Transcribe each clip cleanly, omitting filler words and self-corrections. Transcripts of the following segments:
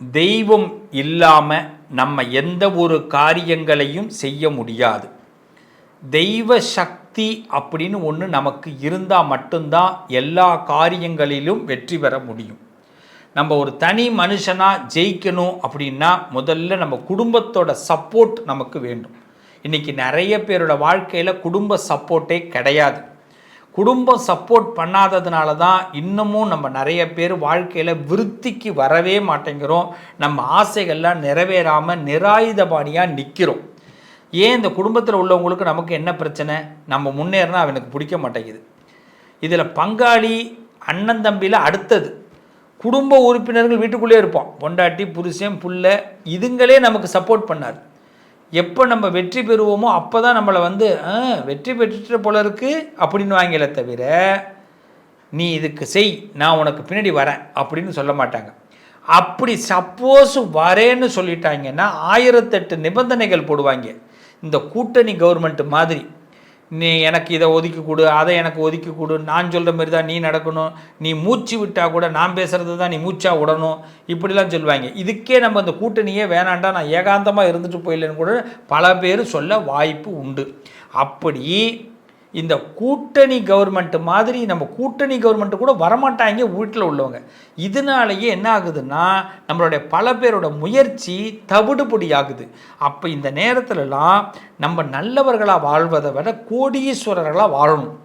தெய்வம் இல்லாமல் நம்ம எந்த ஒரு காரியங்களையும் செய்ய முடியாது. தெய்வ சக்தி அப்படின்னு ஒன்று நமக்கு இருந்தால் மட்டும்தான் எல்லா காரியங்களிலும் வெற்றி பெற முடியும். நம்ம ஒரு தனி மனுஷனாக ஜெயிக்கணும் அப்படின்னா முதல்ல நம்ம குடும்பத்தோட சப்போர்ட் நமக்கு வேண்டும். இன்றைக்கி நிறைய பேரோட வாழ்க்கையில் குடும்ப சப்போர்ட்டே கிடையாது. குடும்பம் சப்போர்ட் பண்ணாததுனால தான் இன்னமும் நம்ம நிறைய பேர் வாழ்க்கையில் விருத்திக்கு வரவே மாட்டேங்கிறோம். நம்ம ஆசைகள்லாம் நிறைவேறாமல் நிராயுதபாணியாக நிற்கிறோம். ஏன் இந்த குடும்பத்தில் உள்ளவங்களுக்கு நமக்கு என்ன பிரச்சனை? நம்ம முன்னேறினா அவனுக்கு பிடிக்க மாட்டேங்குது. இதில் பங்காளி அண்ணன் தம்பியில் அடுத்தது குடும்ப உறுப்பினர்கள் வீட்டுக்குள்ளே இருப்போம். பொண்டாட்டி புருஷன் புள்ள இதுங்களே நமக்கு சப்போர்ட் பண்ணாது. எப்போ நம்ம வெற்றி பெறுவோமோ அப்போ தான் நம்மளை வெற்றி பெற்றுட்ட போல இருக்கு அப்படின்னு வாங்கல தவிர நீ இதுக்கு செய், நான் உனக்கு பின்னாடி வரேன் அப்படின்னு சொல்ல மாட்டாங்க. அப்படி சப்போஸ் வரேன்னு சொல்லிட்டாங்கன்னா 1008 நிபந்தனைகள் போடுவாங்க. இந்த கூட்டணி கவர்மெண்ட் மாதிரி நீ எனக்கு இதை ஒதுக்கி கொடு, அதை எனக்கு ஒதுக்கி கொடு, நான் சொல்கிற மாதிரி தான் நீ நடக்கணும், நீ மூச்சு விட்டால் கூட நான் பேசுகிறது தான் நீ மூச்சாக விடணும், இப்படிலாம் சொல்லுவாங்க. இதுக்கே நம்ம அந்த கூட்டணியே வேணாண்டா நான் ஏகாந்தமாக இருந்துட்டு போயிடலன்னு கூட பல பேர் சொல்ல வாய்ப்பு உண்டு. அப்படி இந்த கூட்டணி கவர்மெண்ட் மாதிரி நம்ம கூட்டணி கவர்மெண்ட்டு கூட வரமாட்டாங்க வீட்டில் உள்ளவங்க. இதனாலேயே என்ன ஆகுதுன்னா நம்மளுடைய பல பேரோட முயற்சி தவிடுபொடி ஆகுது. அப்போ இந்த நேரத்துலலாம் நம்ம நல்லவர்களாக வாழ்வதை விட கோடீஸ்வரர்களாக வாழணும்.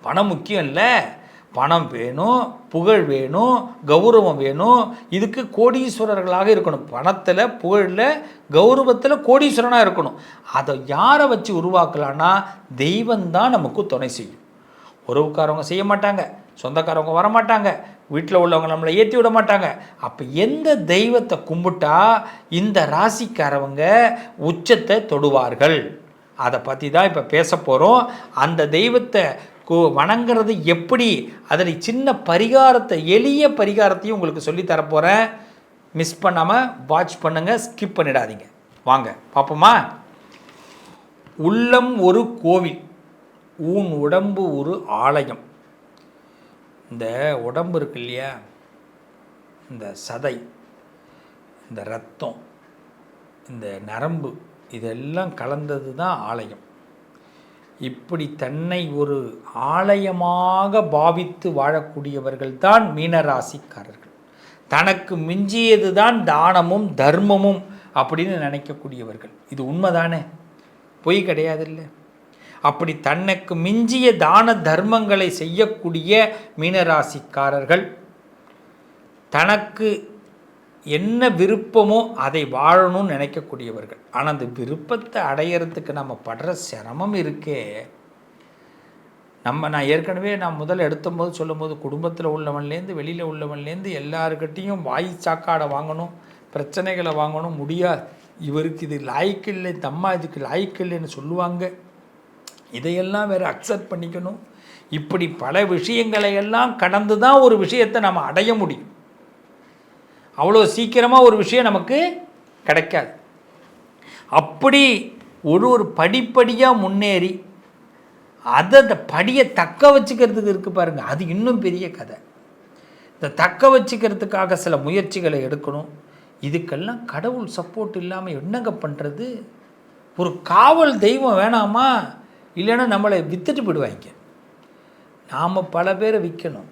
பணம் முக்கியம் இல்லை, பணம் வேணும், புகழ் வேணும், கௌரவம் வேணும். இதுக்கு கோடீஸ்வரர்களாக இருக்கணும். பணத்தில், புகழில், கௌரவத்தில் கோடீஸ்வரனாக இருக்கணும். அதை யாரை வச்சு உருவாக்கலான்னா தெய்வந்தான் நமக்கு துணை செய்யும். உறவுக்காரவங்க செய்ய மாட்டாங்க, சொந்தக்காரவங்க வரமாட்டாங்க, வீட்டில் உள்ளவங்க நம்மளை ஏற்றி விட மாட்டாங்க. அப்போ எந்த தெய்வத்தை கும்பிட்டா இந்த ராசிக்காரவங்க உச்சத்தை தொடுவார்கள், அதை பற்றி தான் இப்போ பேச போகிறோம். அந்த தெய்வத்தை வணங்குறது எப்படி, அதில் சின்ன பரிகாரத்தை, எளிய பரிகாரத்தையும் உங்களுக்கு சொல்லித்தரப்போகிறேன். மிஸ் பண்ணாமல் வாட்ச் பண்ணுங்கள், ஸ்கிப் பண்ணிடாதீங்க. வாங்க பார்ப்போமா. உள்ளம் ஒரு கோவில், ஊன் உடம்பு ஒரு ஆலயம். இந்த உடம்பு இருக்கு இல்லையா, இந்த சதை, இந்த இரத்தம், இந்த நரம்பு, இதெல்லாம் கலந்தது தான் ஆலயம். இப்படி தன்னை ஒரு ஆலயமாக பாவித்து வாழக்கூடியவர்கள் தான் மீனராசிக்காரர்கள். தனக்கு மிஞ்சியது தான் தானமும் தர்மமும் அப்படின்னு நினைக்கக்கூடியவர்கள். இது உண்மைதானே, பொய் கிடையாது இல்லை. அப்படி தனக்கு மிஞ்சிய தான தர்மங்களை செய்யக்கூடிய மீனராசிக்காரர்கள் தனக்கு என்ன விருப்பமோ அதை வாழணும்னு நினைக்கக்கூடியவர்கள். ஆனால் அந்த விருப்பத்தை அடையிறதுக்கு நம்ம படுற சிரமம் இருக்கே. நான் ஏற்கனவே முதல்ல எடுத்தபோது சொல்லும்போது குடும்பத்தில் உள்ளவன்லேருந்து வெளியில் உள்ளவன்லேருந்து எல்லாருக்கிட்டையும் வாய் சாக்காடை வாங்கணும், பிரச்சனைகளை வாங்கணும், முடியாது. இவருக்கு இது லாய்க்கு இல்லை, தம்மா இதுக்கு லாய்க்கு இல்லைன்னு சொல்லுவாங்க. இதையெல்லாம் வேறு அக்செப்ட் பண்ணிக்கணும். இப்படி பல விஷயங்களை எல்லாம் கடந்து தான் ஒரு விஷயத்தை நம்ம அடைய முடியும். அவ்வளோ சீக்கிரமாக ஒரு விஷயம் நமக்கு கிடைக்காது. அப்படி ஒரு படிப்படியாக முன்னேறி அந்த படியை தக்க வச்சுக்கிறதுக்கு இருக்குது பாருங்கள், அது இன்னும் பெரிய கதை. இந்த தக்க வச்சுக்கிறதுக்காக சில முயற்சிகளை எடுக்கணும். இதுக்கெல்லாம் கடவுள் சப்போர்ட் இல்லாமல் என்னங்க பண்ணுறது? ஒரு காவல் தெய்வம் வேணாமா? இல்லைன்னா நம்மளை வித்துட்டு போயிடுவாங்க. நாம் பல பேரை விற்கணும்,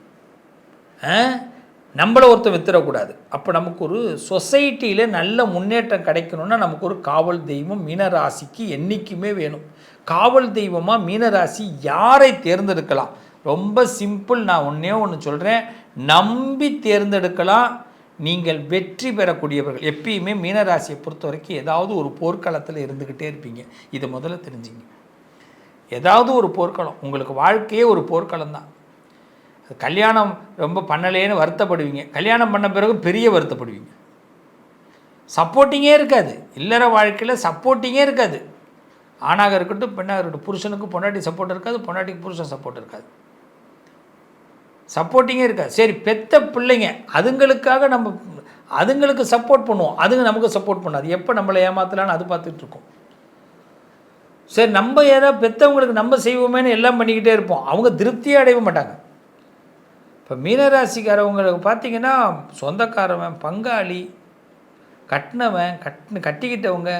நம்மளை ஒருத்தர் வித்துடக்கூடாது. அப்போ நமக்கு ஒரு சொசைட்டியில் நல்ல முன்னேற்றம் கிடைக்கணும்னா நமக்கு ஒரு காவல் தெய்வம் மீனராசிக்கு என்றைக்குமே வேணும். காவல் தெய்வமாக மீனராசி யாரை தேர்ந்தெடுக்கலாம்? ரொம்ப சிம்பிள். நான் ஒன்று சொல்கிறேன், நம்பி தேர்ந்தெடுக்கலாம். நீங்கள் வெற்றி பெறக்கூடியவர்கள். எப்பயுமே மீனராசியை பொறுத்த வரைக்கும் ஏதாவது ஒரு போர்க்களத்தில் இருந்துக்கிட்டே இருப்பீங்க. இதை முதல்ல தெரிஞ்சுங்க. ஏதாவது ஒரு போர்க்களம், உங்களுக்கு வாழ்க்கையே ஒரு போர்க்களம் தான். கல்யாணம் ரொம்ப பண்ணலேன்னு வருத்தப்படுவீங்க, கல்யாணம் பண்ண பிறகு பெரிய வருத்தப்படுவீங்க. சப்போர்ட்டிங்கே இருக்காது, இல்லற வாழ்க்கையில் சப்போர்ட்டிங்கே இருக்காது. ஆணாக இருக்கட்டும் பெண்ணாக இருக்கட்டும், புருஷனுக்கு பொண்டாட்டி சப்போர்ட் இருக்காது, பொண்டாட்டிக்கு புருஷன் சப்போர்ட் இருக்காது, சப்போர்ட்டிங்கே இருக்காது. சரி, பெத்த பிள்ளைங்க அதுங்களுக்கு சப்போர்ட் பண்ணுவோம், அதுங்க நமக்கு சப்போர்ட் பண்ணாது. எப்போ நம்மளை ஏமாத்தலான்னு அது பார்த்துட்டு இருக்கோம். சரி, நம்ம ஏதாவது பெற்றவங்களுக்கு நம்ம செய்வோமேனு எல்லாம் பண்ணிக்கிட்டே இருப்போம், அவங்க திருப்தியே அடைய மாட்டாங்க. இப்போ மீனராசிக்காரவங்களுக்கு பார்த்தீங்கன்னா சொந்தக்காரவன், பங்காளி, கட்டினவன், கட்டிக்கிட்டவங்க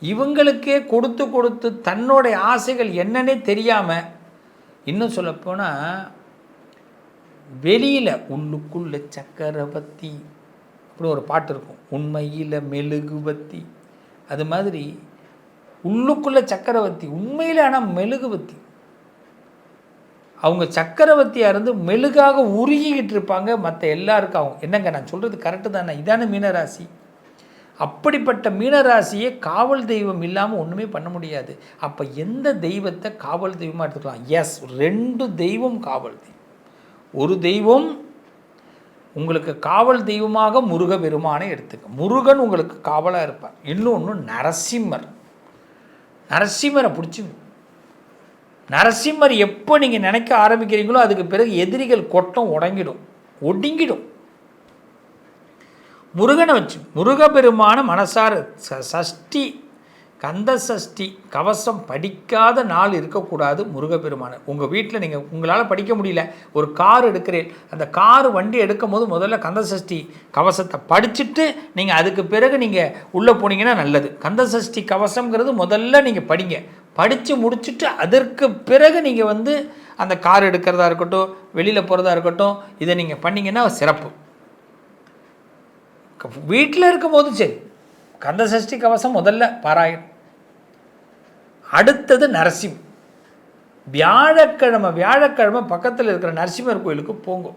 இவங்களுக்கே கொடுத்து கொடுத்து தன்னுடைய ஆசைகள் என்னன்னே தெரியாமல், இன்னும் சொல்லப்போனால் வெளியில் உள்ளுக்குள்ள சக்கரவர்த்தி அப்படி ஒரு பாட்டு இருக்கும், உண்மையில் மெழுகுவத்தி. அது மாதிரி உள்ளுக்குள்ள சக்கரவர்த்தி, உண்மையில் ஆனால் மெழுகுவத்தி. அவங்க சக்கரவர்த்தியாக இருந்து மெழுகாக உருகிக்கிட்டு இருப்பாங்க மற்ற எல்லாருக்கும். அவங்க என்னங்க நான் சொல்கிறது கரெக்டு தானே? இதான மீனராசி. அப்படிப்பட்ட மீனராசியை காவல் தெய்வம் இல்லாமல் ஒன்றுமே பண்ண முடியாது. அப்போ எந்த தெய்வத்தை காவல் தெய்வமாக எடுத்துக்கலாம்? எஸ், 2 தெய்வம் காவல் தெய்வம். ஒரு தெய்வம் உங்களுக்கு காவல் தெய்வமாக முருகபெருமானை எடுத்துக்க, முருகன் உங்களுக்கு காவலாக இருப்பார். இன்னொன்று நரசிம்மர். நரசிம்மரை பிடிச்சிங்க. நரசிம்மர் எப்போ நீங்கள் நினைக்க ஆரம்பிக்கிறீங்களோ அதுக்கு பிறகு எதிரிகள் கொட்டம் ஒடுங்கிடும். முருகனை வச்சு முருகபெருமான மனசார சஷ்டி, கந்த சஷ்டி கவசம் படிக்காத நாள் இருக்கக்கூடாது. முருகப்பெருமான உங்கள் வீட்டில் நீங்கள் உங்களால் படிக்க முடியல, ஒரு கார் எடுக்கிறேன், அந்த கார் வண்டி எடுக்கும் போது முதல்ல கந்த சஷ்டி கவசத்தை படிச்சுட்டு நீங்கள் அதுக்கு பிறகு நீங்கள் உள்ளே போனீங்கன்னா நல்லது. கந்த சஷ்டி கவசம்ங்கிறது முதல்ல நீங்கள் படிங்க. படித்து முடிச்சுட்டு அதற்கு பிறகு நீங்கள் அந்த கார் எடுக்கிறதா இருக்கட்டும், வெளியில் போகிறதா இருக்கட்டும், இதை நீங்கள் பண்ணிங்கன்னா சிறப்பு. வீட்டில் இருக்கும் போது சரி, கந்த சஷ்டி கவசம் முதல்ல பாராயணம். அடுத்தது நரசிம்ம. வியாழக்கிழமை பக்கத்தில் இருக்கிற நரசிம்மர் கோயிலுக்கு போங்க.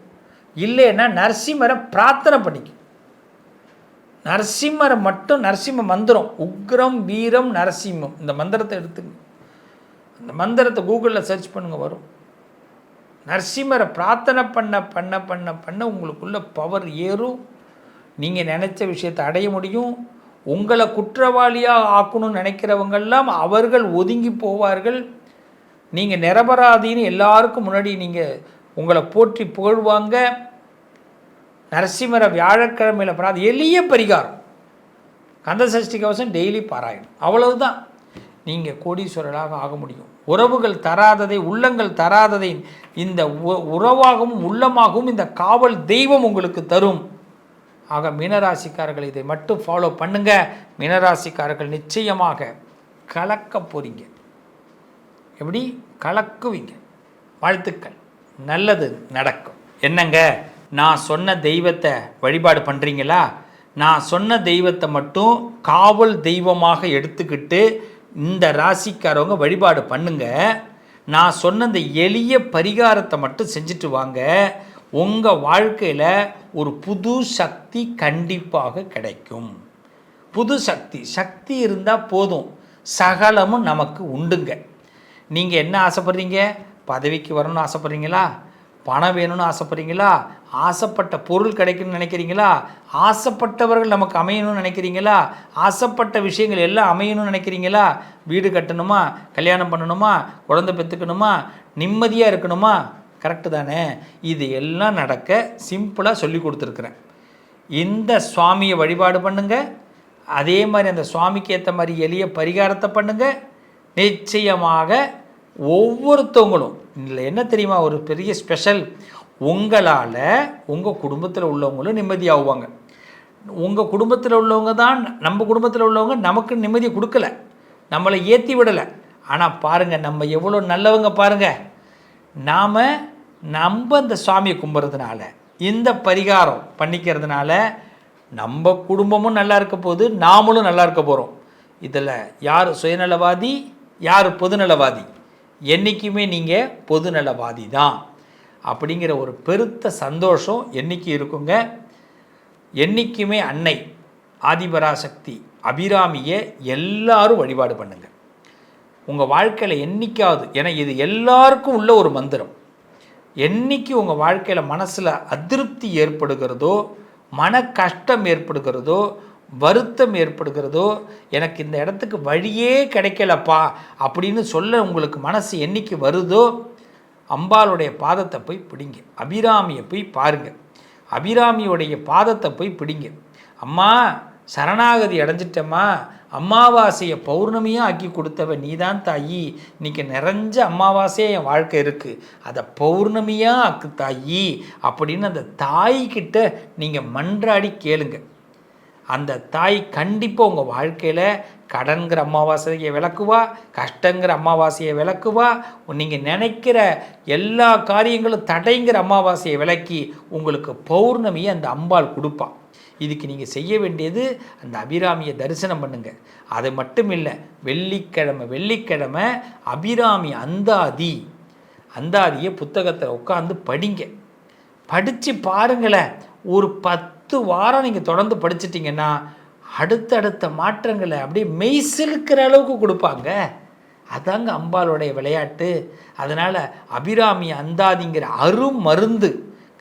இல்லைன்னா நரசிம்மரை பிரார்த்தனை பண்ணிக்கும். நரசிம்மரை மட்டும், நரசிம்ம மந்திரம் உக்ரம் வீரம் நரசிம்மம், இந்த மந்திரத்தை எடுத்துங்க. அந்த மந்திரத்தை கூகுளில் சர்ச் பண்ணுங்க, வரும். நரசிம்மரை பிரார்த்தனை பண்ண பண்ண பண்ண பண்ண உங்களுக்குள்ள பவர் ஏறும். நீங்கள் நினச்ச விஷயத்தை அடைய முடியும். உங்களை குற்றவாளியாக ஆக்கணும்னு நினைக்கிறவங்கெல்லாம் அவர்கள் ஒதுங்கி போவார்கள். நீங்கள் நிரபராதின்னு எல்லாருக்கும் முன்னாடி நீங்கள் உங்களை போற்றி புகழ்வாங்க. நரசிம்மரை வியாழக்கிழமையில் எளிய பரிகாரம், கந்த சஷ்டி கவசம் டெய்லி பாராயணும். அவ்வளவுதான், நீங்கள் கோடீஸ்வரராக ஆக முடியும். உறவுகள் தராததை, உள்ளங்கள் தராததை இந்த உறவாகவும் உள்ளமாகவும் இந்த காவல் தெய்வம் உங்களுக்கு தரும். ஆக மீனராசிக்காரர்கள் இதை மட்டும் ஃபாலோ பண்ணுங்க. மீனராசிக்காரர்கள் நிச்சயமாக கலக்க போறீங்க. எப்படி கலக்குவீங்க? வாழ்த்துக்கள், நல்லது நடக்கும். என்னங்க, நான் சொன்ன தெய்வத்தை வழிபாடு பண்ணுறீங்களா? நான் சொன்ன தெய்வத்தை மட்டும் காவல் தெய்வமாக எடுத்துக்கிட்டு இந்த ராசிக்காரவங்க வழிபாடு பண்ணுங்க. நான் சொன்ன இந்த எளிய பரிகாரத்தை மட்டும் செஞ்சுட்டு வாங்க. உங்கள் வாழ்க்கையில் ஒரு புது சக்தி கண்டிப்பாக கிடைக்கும். புது சக்தி இருந்தால் போதும், சகலமும் நமக்கு உண்டுங்க. நீங்கள் என்ன ஆசைப்படுறீங்க? பதவிக்கு வரணும்னு ஆசைப்படுறீங்களா? பணம் வேணும்னு ஆசைப்படுறீங்களா? ஆசைப்பட்ட பொருள் கிடைக்கணும்னு நினைக்கிறீங்களா? ஆசைப்பட்டவர்கள் நமக்கு அமையணும்னு நினைக்கிறீங்களா? ஆசைப்பட்ட விஷயங்கள் எல்லாம் அமையணும்னு நினைக்கிறீங்களா? வீடு கட்டணுமா, கல்யாணம் பண்ணணுமா, குழந்தை பெற்றுக்கணுமா, நிம்மதியாக இருக்கணுமா? கரெக்டு தானே? இது எல்லாம் நடக்க சிம்பிளாக சொல்லி கொடுத்துருக்குறேன். இந்த சுவாமியை வழிபாடு பண்ணுங்க. அதே மாதிரி அந்த சுவாமிக்கு ஏற்ற மாதிரி எளிய பரிகாரத்தை பண்ணுங்க. நிச்சயமாக ஒவ்வொருத்தவங்களும் இதில் என்ன தெரியுமா ஒரு பெரிய ஸ்பெஷல், உங்களால் உங்கள் குடும்பத்தில் உள்ளவங்களும் நிம்மதியாகுவாங்க. உங்கள் குடும்பத்தில் உள்ளவங்க தான், நம்ம குடும்பத்தில் உள்ளவங்க நமக்கு நிம்மதியை கொடுக்கல, நம்மளை ஏற்றி விடலை. ஆனால் பாருங்கள், நம்ம எவ்வளோ நல்லவங்க பாருங்கள். நாம் இந்த சுவாமியை கும்பிட்றதுனால, இந்த பரிகாரம் பண்ணிக்கிறதுனால நம்ம குடும்பமும் நல்லா இருக்க போகுது, நாமளும் நல்லா இருக்க போகிறோம். இதில் யார் சுயநலவாதி, யார் பொதுநலவாதி? என்றைக்குமே நீங்கள் பொதுநலவாதி தான். அப்படிங்கிற ஒரு பெருத்த சந்தோஷம் என்றைக்கு இருக்குங்க. என்றைக்குமே அன்னை ஆதிபராசக்தி அபிராமியை எல்லாரும் வழிபாடு பண்ணுங்க. உங்கள் வாழ்க்கையில் என்றைக்காவது, ஏன்னா இது எல்லாருக்கும் உள்ள ஒரு மந்திரம், என்றைக்கு உங்கள் வாழ்க்கையில் மனசில் அதிருப்தி ஏற்படுகிறதோ, மன கஷ்டம் ஏற்படுகிறதோ, வருத்தம் ஏற்படுகிறதோ, எனக்கு இந்த இடத்துக்கு வழியே கிடைக்கலப்பா அப்படின்னு சொல்ல உங்களுக்கு மனசு என்றைக்கு வருதோ, அம்பாளுடைய பாதத்தை போய் பிடிங்க. அபிராமியை போய் பாருங்கள். அபிராமியுடைய பாதத்தை போய் பிடிங்க. அம்மா, சரணாகதி அடைஞ்சிட்டம்மா, அமாவாசையை பௌர்ணமியாக ஆக்கி கொடுத்தவ நீதான் தாயி, இன்றைக்கி நிறைஞ்ச அமாவாசையாக என் வாழ்க்கை இருக்குது, அதை பௌர்ணமியாக ஆக்கு தாயி அப்படின்னு அந்த தாய்கிட்ட நீங்கள் மன்றாடி கேளுங்க. அந்த தாய் கண்டிப்பாக உங்கள் வாழ்க்கையில் கடன்கிற அமாவாசையை விளக்குவா, கஷ்டங்கிற அமாவாசையை விளக்குவா, நீங்கள் நினைக்கிற எல்லா காரியங்களும் தடைங்கிற அமாவாசையை விளக்கி உங்களுக்கு பௌர்ணமியை அந்த அம்பாள் கொடுப்பாள். இதுக்கு நீங்கள் செய்ய வேண்டியது அந்த அபிராமியை தரிசனம் பண்ணுங்கள். அது மட்டும் இல்லை, வெள்ளிக்கிழமை அபிராமி அந்தாதியை புத்தகத்தில் உட்காந்து படிங்க. படித்து பாருங்களேன். ஒரு 10 வாரம் நீங்கள் தொடர்ந்து படிச்சிட்டிங்கன்னா அடுத்தடுத்த மாற்றங்களை அப்படியே மெய் சிலுக்கிற அளவுக்கு கொடுப்பாங்க. அதாங்க அம்பாளுடைய விளையாட்டு. அதனால் அபிராமி அந்தாதிங்கிற அருமருந்து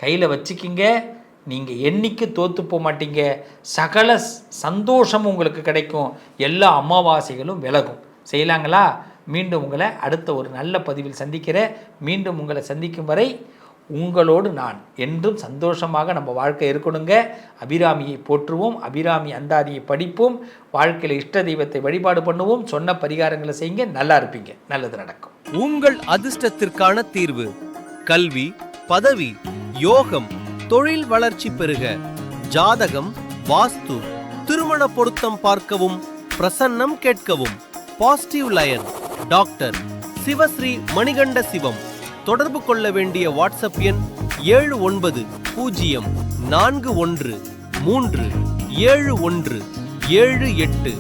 கையில் வச்சுக்கிங்க. நீங்கள் என்னைக்கு தோற்று போக மாட்டீங்க. சகல சந்தோஷமும் உங்களுக்கு கிடைக்கும். எல்லா அமாவாசைகளும் விலகும். செய்யலாங்களா? மீண்டும் உங்களை அடுத்த ஒரு நல்ல பதிவில் சந்திக்கிறேன். மீண்டும் உங்களை சந்திக்கும் வரை உங்களோடு நான் என்றும் சந்தோஷமாக நம்ம வாழ்க்கை இருக்கணுங்க. அபிராமியை போற்றுவோம், அபிராமி அந்தாதியை படிப்போம், வாழ்க்கையில் இஷ்ட தெய்வத்தை வழிபாடு பண்ணுவோம், சொன்ன பரிகாரங்களை செய்யுங்க. நல்லா இருப்பீங்க, நல்லது நடக்கும். உங்கள் அதிர்ஷ்டத்திற்கான தீர்வு: கல்வி, பதவி, யோகம், தொழில் வளர்ச்சி பெருக. ஜாதகம், வாஸ்து, திருமண பொருத்தம் பார்க்கவும், பிரசன்னம் கேட்கவும். Positive lion doctor Sivasri Manikanda Sivam. தொடர்பு கொள்ள வேண்டிய வாட்ஸ்அப் எண் 7904137178.